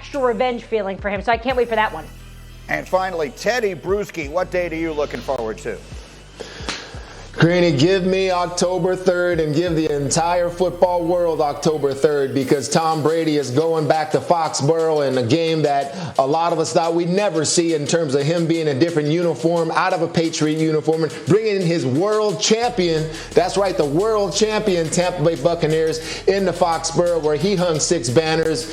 extra revenge feeling for him. So I can't wait for that one. And finally, Teddy Bruschi, what date are you looking forward to? Greeny, give me October 3rd and give the entire football world October 3rd, because Tom Brady is going back to Foxborough in a game that a lot of us thought we'd never see, in terms of him being a different uniform, out of a Patriot uniform, and bringing in his world champion, that's right, the world champion Tampa Bay Buccaneers into Foxborough, where he hung 6 banners.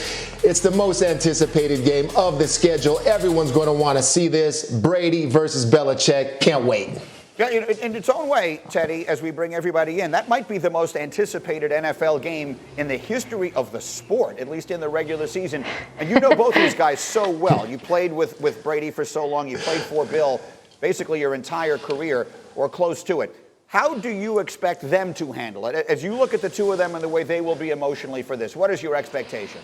It's the most anticipated game of the schedule. Everyone's going to want to see this. Brady versus Belichick. Can't wait. Yeah, in its own way, Teddy, as we bring everybody in, that might be the most anticipated NFL game in the history of the sport, at least in the regular season. And you know both these guys so well. You played with Brady for so long. You played for Bill basically your entire career, or close to it. How do you expect them to handle it? As you look at the two of them and the way they will be emotionally for this, what is your expectation?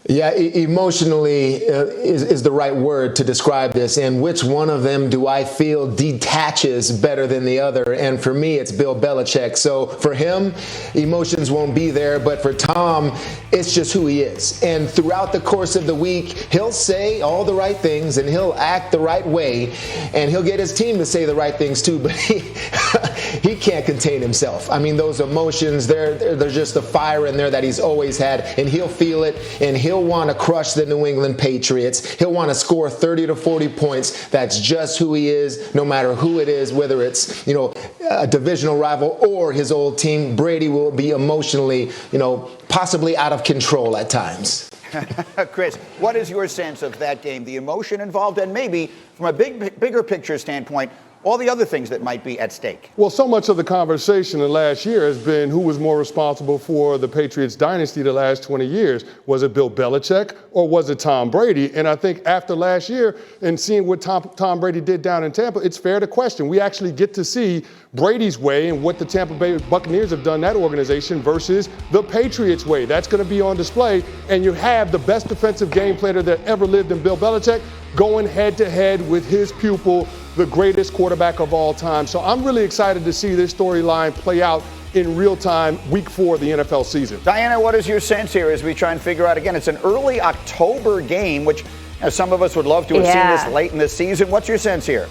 Yeah, emotionally is the right word to describe this. And which one of them do I feel detaches better than the other? And for me, it's Bill Belichick. So for him, emotions won't be there. But for Tom, it's just who he is. And throughout the course of the week, he'll say all the right things and he'll act the right way. And he'll get his team to say the right things too. But he can't contain himself. I mean, those emotions, there's just a fire in there that he's always had. And he'll feel it, and he'll want to crush the New England Patriots. He'll want to score 30 to 40 points. That's just who he is, no matter who it is, whether it's, a divisional rival or his old team. Brady will be emotionally, possibly out of control at times. Chris, what is your sense of that game, the emotion involved, and maybe from a bigger picture standpoint, all the other things that might be at stake? Well, so much of the conversation in the last year has been who was more responsible for the Patriots dynasty the last 20 years. Was it Bill Belichick or was it Tom Brady? And I think after last year and seeing what Tom Brady did down in Tampa, it's fair to question. We actually get to see Brady's way and what the Tampa Bay Buccaneers have done that organization versus the Patriots way. That's going to be on display. And you have the best defensive game planner that ever lived in Bill Belichick going head-to-head with his pupil, the greatest quarterback of all time. So I'm really excited to see this storyline play out in real time, week 4 of the NFL season. Diana, what is your sense here as we try and figure out, again, it's an early October game, which some of us would love to have seen this late in the season. What's your sense here?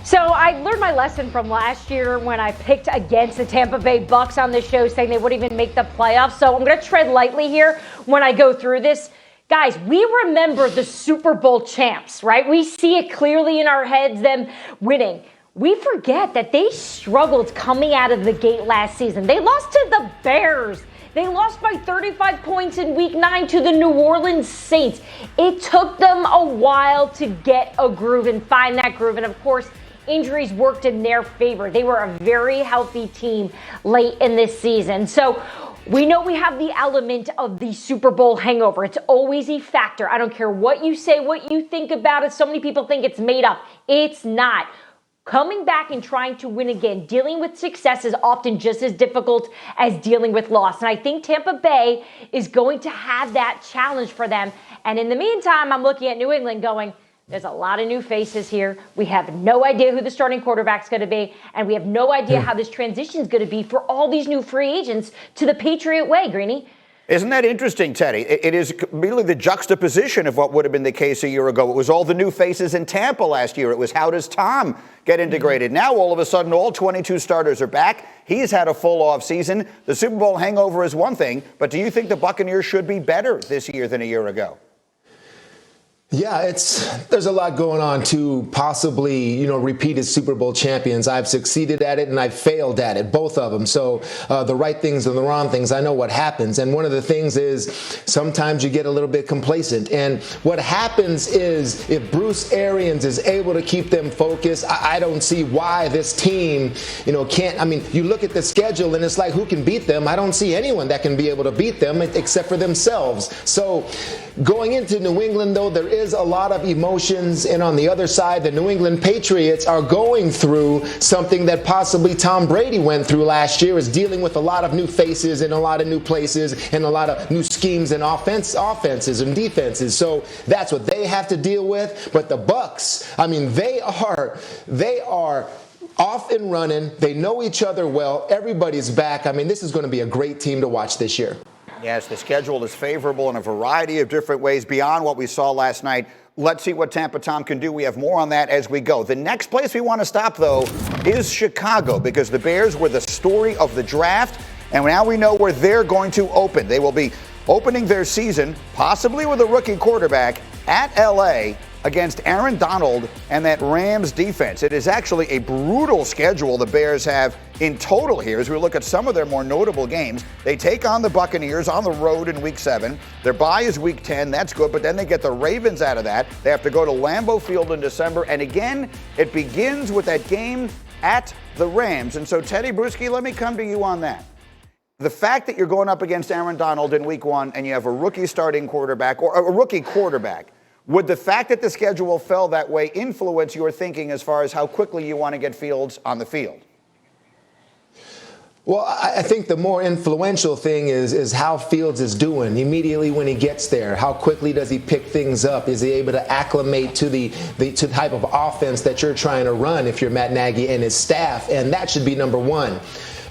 So I learned my lesson from last year when I picked against the Tampa Bay Bucs on this show, saying they wouldn't even make the playoffs. So I'm going to tread lightly here when I go through this. Guys, we remember the Super Bowl champs, right? We see it clearly in our heads, them winning. We forget that they struggled coming out of the gate last season. They lost to the Bears. They lost by 35 points in Week 9 to the New Orleans Saints. It took them a while to get a groove and find that groove. And of course, injuries worked in their favor. They were a very healthy team late in this season. So we know we have the element of the Super Bowl hangover. It's always a factor. I don't care what you say, what you think about it. So many people think it's made up. It's not. Coming back and trying to win again, dealing with success is often just as difficult as dealing with loss. And I think Tampa Bay is going to have that challenge for them. And in the meantime, I'm looking at New England going, there's a lot of new faces here. We have no idea who the starting quarterback's going to be, and we have no idea how this transition is going to be for all these new free agents to the Patriot way, Greeny. Isn't that interesting, Teddy? It is really the juxtaposition of what would have been the case a year ago. It was all the new faces in Tampa last year. It was how does Tom get integrated? Now, all of a sudden, all 22 starters are back. He's had a full offseason. The Super Bowl hangover is one thing, but do you think the Buccaneers should be better this year than a year ago? Yeah, there's a lot going on to possibly, repeat as Super Bowl champions. I've succeeded at it and I've failed at it, both of them. So the right things and the wrong things, I know what happens. And one of the things is sometimes you get a little bit complacent. And what happens is if Bruce Arians is able to keep them focused, I don't see why this team, can't. I mean, you look at the schedule and it's like, who can beat them? I don't see anyone that can be able to beat them except for themselves. So going into New England, though, there is a lot of emotions, and on the other side, the New England Patriots are going through something that possibly Tom Brady went through last year, is dealing with a lot of new faces and a lot of new places and a lot of new schemes and offenses and defenses. So that's what they have to deal with. But the Bucs, I mean, they are off and running. They know each other well. Everybody's back. I mean, this is going to be a great team to watch this year. Yes, the schedule is favorable in a variety of different ways beyond what we saw last night. Let's see what Tampa Tom can do. We have more on that as we go. The next place we want to stop, though, is Chicago, because the Bears were the story of the draft, and now we know where they're going to open. They will be opening their season, possibly with a rookie quarterback, at L.A., against Aaron Donald and that Rams defense. It is actually a brutal schedule the Bears have in total here as we look at some of their more notable games. They take on the Buccaneers on the road in Week 7. Their bye is Week 10. That's good, but then they get the Ravens out of that. They have to go to Lambeau Field in December, and again, it begins with that game at the Rams. And so, Teddy Bruschi, let me come to you on that. The fact that you're going up against Aaron Donald in Week 1 and you have a rookie starting quarterback, or a rookie quarterback, would the fact that the schedule fell that way influence your thinking as far as how quickly you want to get Fields on the field? Well, I think the more influential thing is how Fields is doing immediately when he gets there. How quickly does he pick things up? Is he able to acclimate to the type of offense that you're trying to run if you're Matt Nagy and his staff? And that should be number one.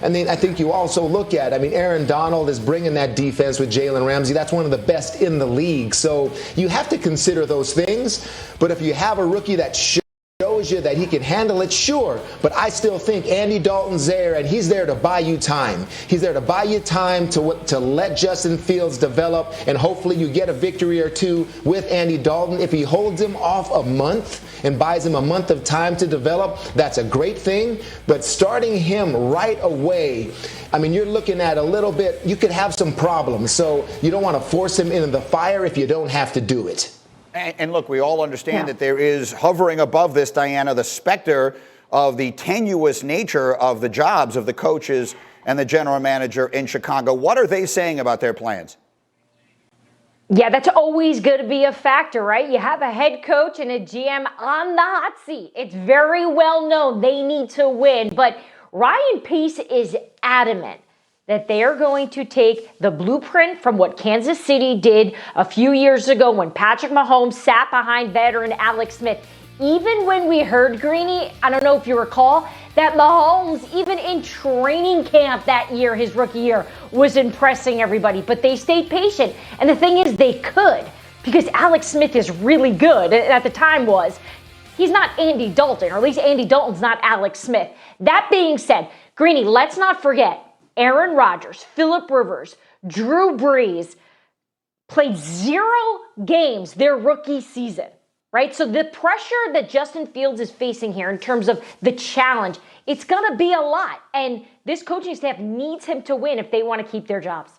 And then I think you also look at, Aaron Donald is bringing that defense with Jalen Ramsey. That's one of the best in the league. So you have to consider those things. But if you have a rookie that shows you that he can handle it, sure. But I still think Andy Dalton's there, and he's there to buy you time. He's there to buy you time to let Justin Fields develop, and hopefully you get a victory or two with Andy Dalton. If he holds him off a month and buys him a month of time to develop, that's a great thing. But starting him right away, you're looking at a little bit, you could have some problems. So you don't want to force him into the fire if you don't have to do it. And look, we all understand that there is hovering above this, Diana, the specter of the tenuous nature of the jobs of the coaches and the general manager in Chicago. What are they saying about their plans? Yeah, that's always going to be a factor, right? You have a head coach and a GM on the hot seat. It's very well known they need to win. But Ryan Pace is adamant that they are going to take the blueprint from what Kansas City did a few years ago when Patrick Mahomes sat behind veteran Alex Smith. Even when we heard, Greeny, I don't know if you recall, that Mahomes, even in training camp that year, his rookie year, was impressing everybody. But they stayed patient. And the thing is, they could, because Alex Smith is really good, at the time was. He's not Andy Dalton, or at least Andy Dalton's not Alex Smith. That being said, Greeny, let's not forget, Aaron Rodgers, Phillip Rivers, Drew Brees played 0 games their rookie season, right? So the pressure that Justin Fields is facing here in terms of the challenge, it's going to be a lot. And this coaching staff needs him to win if they want to keep their jobs.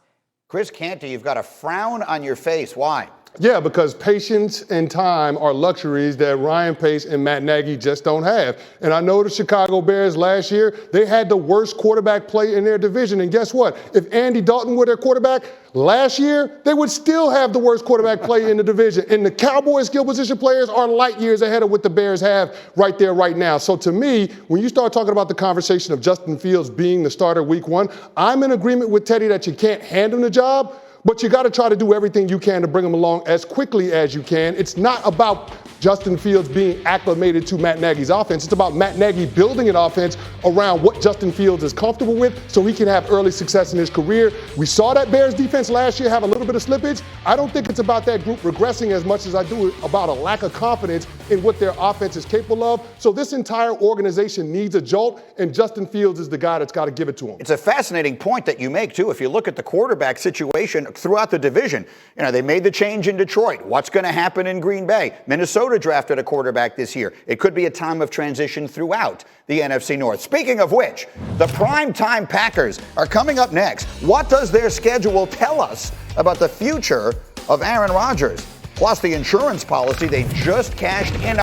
Chris Canty, you've got a frown on your face. Why? Yeah, because patience and time are luxuries that Ryan Pace and Matt Nagy just don't have. And I know the Chicago Bears last year, they had the worst quarterback play in their division. And guess what? If Andy Dalton were their quarterback last year, they would still have the worst quarterback play in the division. And the Cowboys' skill position players are light years ahead of what the Bears have right there right now. So to me, when you start talking about the conversation of Justin Fields being the starter Week 1, I'm in agreement with Teddy that you can't hand him the job. But you got to try to do everything you can to bring him along as quickly as you can. It's not about Justin Fields being acclimated to Matt Nagy's offense. It's about Matt Nagy building an offense around what Justin Fields is comfortable with so he can have early success in his career. We saw that Bears defense last year have a little bit of slippage. I don't think it's about that group regressing as much as I do about a lack of confidence in what their offense is capable of. So this entire organization needs a jolt, and Justin Fields is the guy that's got to give it to him. It's a fascinating point that you make, too. If you look at the quarterback situation throughout the division, they made the change in Detroit. What's going to happen in Green Bay? Minnesota drafted a quarterback this year. It could be a time of transition throughout the NFC North. Speaking of which, the primetime Packers are coming up next. What does their schedule tell us about the future of Aaron Rodgers? Plus the insurance policy they just cashed in